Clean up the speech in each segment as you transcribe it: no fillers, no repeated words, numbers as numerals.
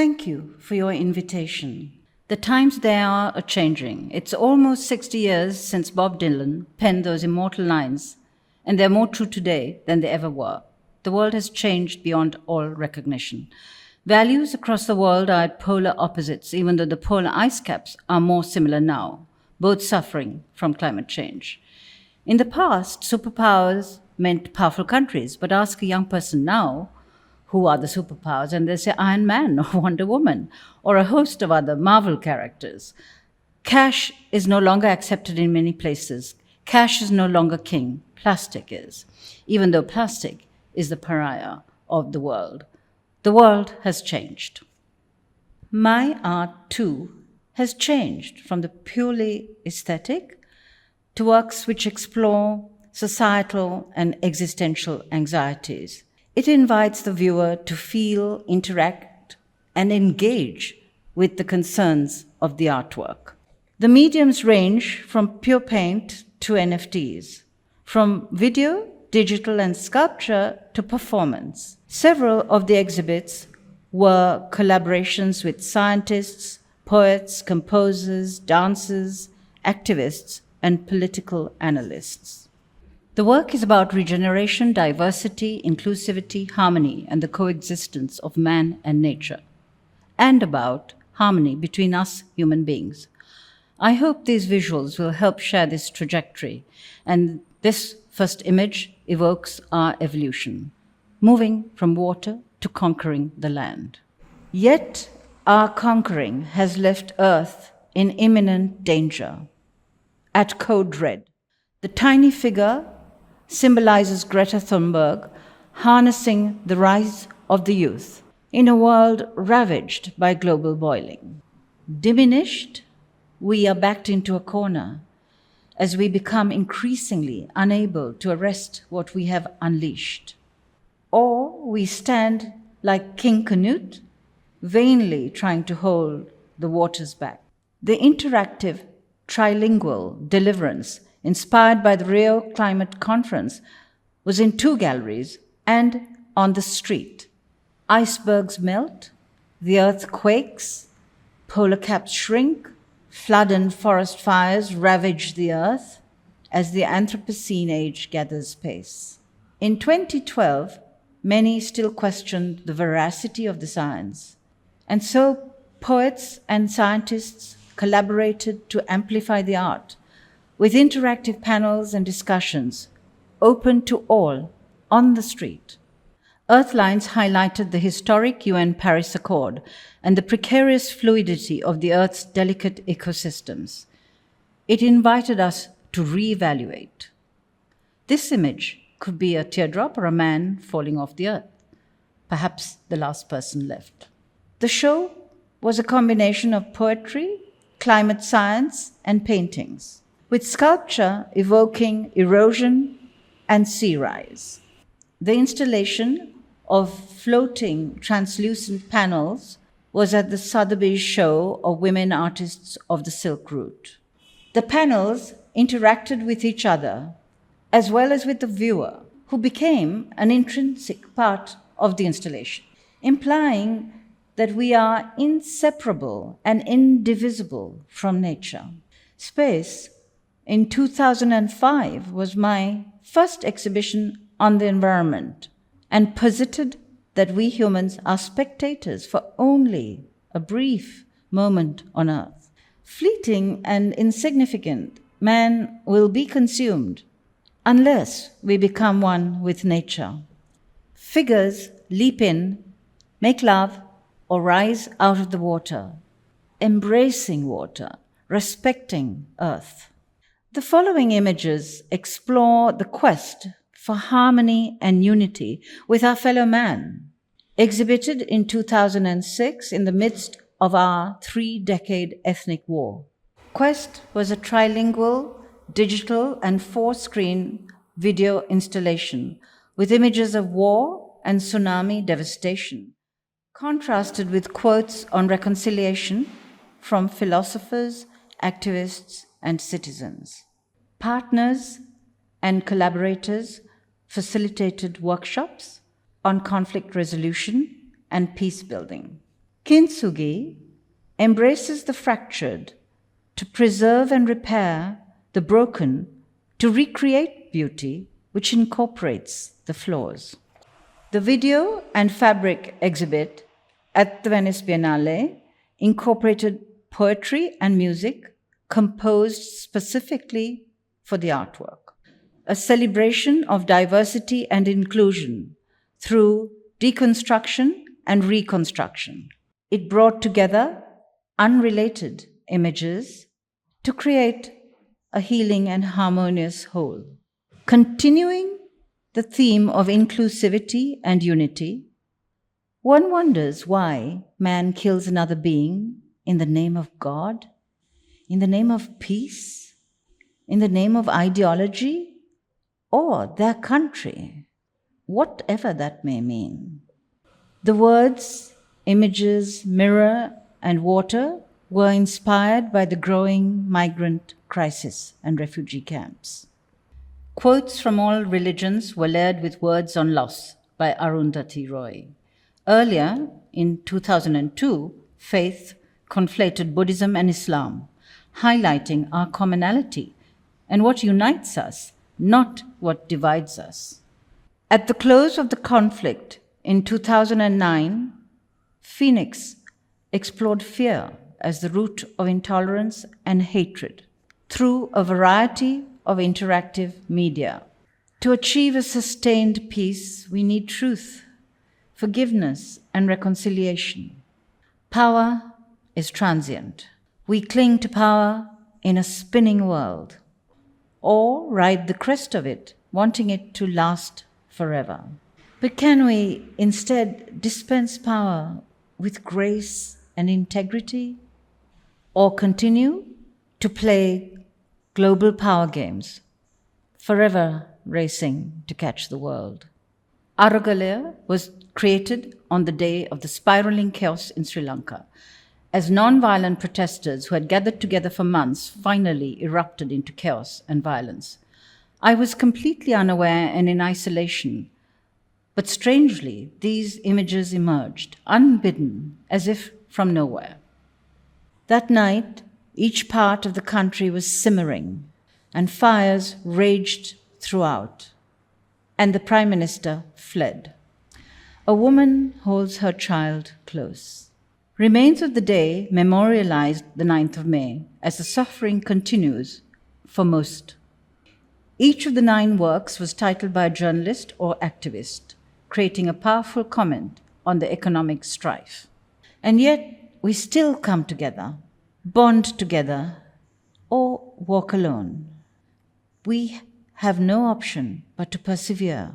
Thank you for your invitation. The times they are a-changing. It's almost 60 years since Bob Dylan penned those immortal lines, and they're more true today than they ever were. The world has changed beyond all recognition. Values across the world are at polar opposites, even though the polar ice caps are more similar now, both suffering from climate change. In the past, superpowers meant powerful countries, but ask a young person now, who are the superpowers, and they say Iron Man or Wonder Woman or a host of other Marvel characters. Cash is no longer accepted in many places. Cash is no longer king. Plastic is, even though plastic is the pariah of the world. The world has changed. My art, too, has changed from the purely aesthetic to works which explore societal and existential anxieties. It invites the viewer to feel, interact, and engage with the concerns of the artwork. The mediums range from pure paint to NFTs, from video, digital, and sculpture to performance. Several of the exhibits were collaborations with scientists, poets, composers, dancers, activists, and political analysts. The work is about regeneration, diversity, inclusivity, harmony, and the coexistence of man and nature, and about harmony between us human beings. I hope these visuals will help share this trajectory, and this first image evokes our evolution, moving from water to conquering the land. Yet our conquering has left Earth in imminent danger. At Code Red, the tiny figure symbolizes Greta Thunberg harnessing the rise of the youth in a world ravaged by global boiling. Diminished, we are backed into a corner as we become increasingly unable to arrest what we have unleashed. Or we stand like King Canute, vainly trying to hold the waters back. The interactive trilingual deliverance inspired by the Rio Climate Conference was in 2 galleries and on the street. Icebergs melt, the earth quakes, polar caps shrink, flood and forest fires ravage the earth as the Anthropocene age gathers pace. In 2012, many still questioned the veracity of the science, and so poets and scientists collaborated to amplify the art with interactive panels and discussions open to all on the street. Earthlines highlighted the historic UN Paris Accord and the precarious fluidity of the Earth's delicate ecosystems. It invited us to reevaluate. This image could be a teardrop or a man falling off the earth, perhaps the last person left. The show was a combination of poetry, climate science, and paintings, with sculpture evoking erosion and sea rise. The installation of floating translucent panels was at the Sotheby's show of Women Artists of the Silk Route. The panels interacted with each other as well as with the viewer, who became an intrinsic part of the installation, implying that we are inseparable and indivisible from nature. Space in 2005 was my first exhibition on the environment and posited that we humans are spectators for only a brief moment on Earth. Fleeting and insignificant, man will be consumed unless we become one with nature. Figures leap in, make love, or rise out of the water, embracing water, respecting Earth. The following images explore the quest for harmony and unity with our fellow man. Exhibited in 2006 in the midst of our 3-decade ethnic war. Quest was a trilingual, digital, and 4-screen video installation with images of war and tsunami devastation, contrasted with quotes on reconciliation from philosophers, activists, and citizens. Partners and collaborators facilitated workshops on conflict resolution and peace building. Kintsugi embraces the fractured to preserve and repair the broken, to recreate beauty which incorporates the flaws. The video and fabric exhibit at the Venice Biennale incorporated poetry and music composed specifically for the artwork, a celebration of diversity and inclusion through deconstruction and reconstruction. It brought together unrelated images to create a healing and harmonious whole. Continuing the theme of inclusivity and unity, one wonders why man kills another being in the name of God, in the name of peace, in the name of ideology, or their country, whatever that may mean. The words, images, mirror, and water were inspired by the growing migrant crisis and refugee camps. Quotes from all religions were layered with words on loss by Arundhati Roy. Earlier, in 2002, Faith conflated Buddhism and Islam, highlighting our commonality and what unites us, not what divides us. At the close of the conflict in 2009, Phoenix explored fear as the root of intolerance and hatred through a variety of interactive media. To achieve a sustained peace, we need truth, forgiveness, and reconciliation. Power is transient. We cling to power in a spinning world, or ride the crest of it, wanting it to last forever. But can we instead dispense power with grace and integrity, or continue to play global power games, forever racing to catch the world? Aragalaya was created on the day of the spiraling chaos in Sri Lanka, as non-violent protesters who had gathered together for months finally erupted into chaos and violence. I was completely unaware and in isolation, but strangely, these images emerged, unbidden, as if from nowhere. That night, each part of the country was simmering, and fires raged throughout, and the Prime Minister fled. A woman holds her child close. Remains of the day memorialized the 9th of May as the suffering continues for most. Each of the 9 works was titled by a journalist or activist, creating a powerful comment on the economic strife. And yet, we still come together, bond together, or walk alone. We have no option but to persevere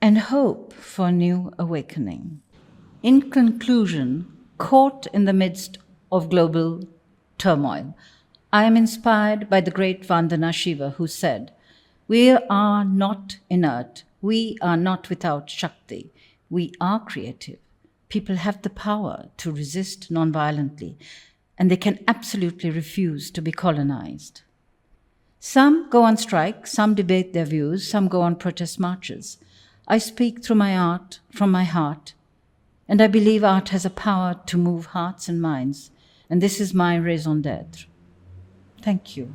and hope for a new awakening. In conclusion, caught in the midst of global turmoil, I am inspired by the great Vandana Shiva, who said, "We are not inert. We are not without Shakti. We are creative. People have the power to resist nonviolently, and they can absolutely refuse to be colonized." Some go on strike, some debate their views, some go on protest marches. I speak through my art, from my heart, and I believe art has a power to move hearts and minds, and this is my raison d'être. Thank you.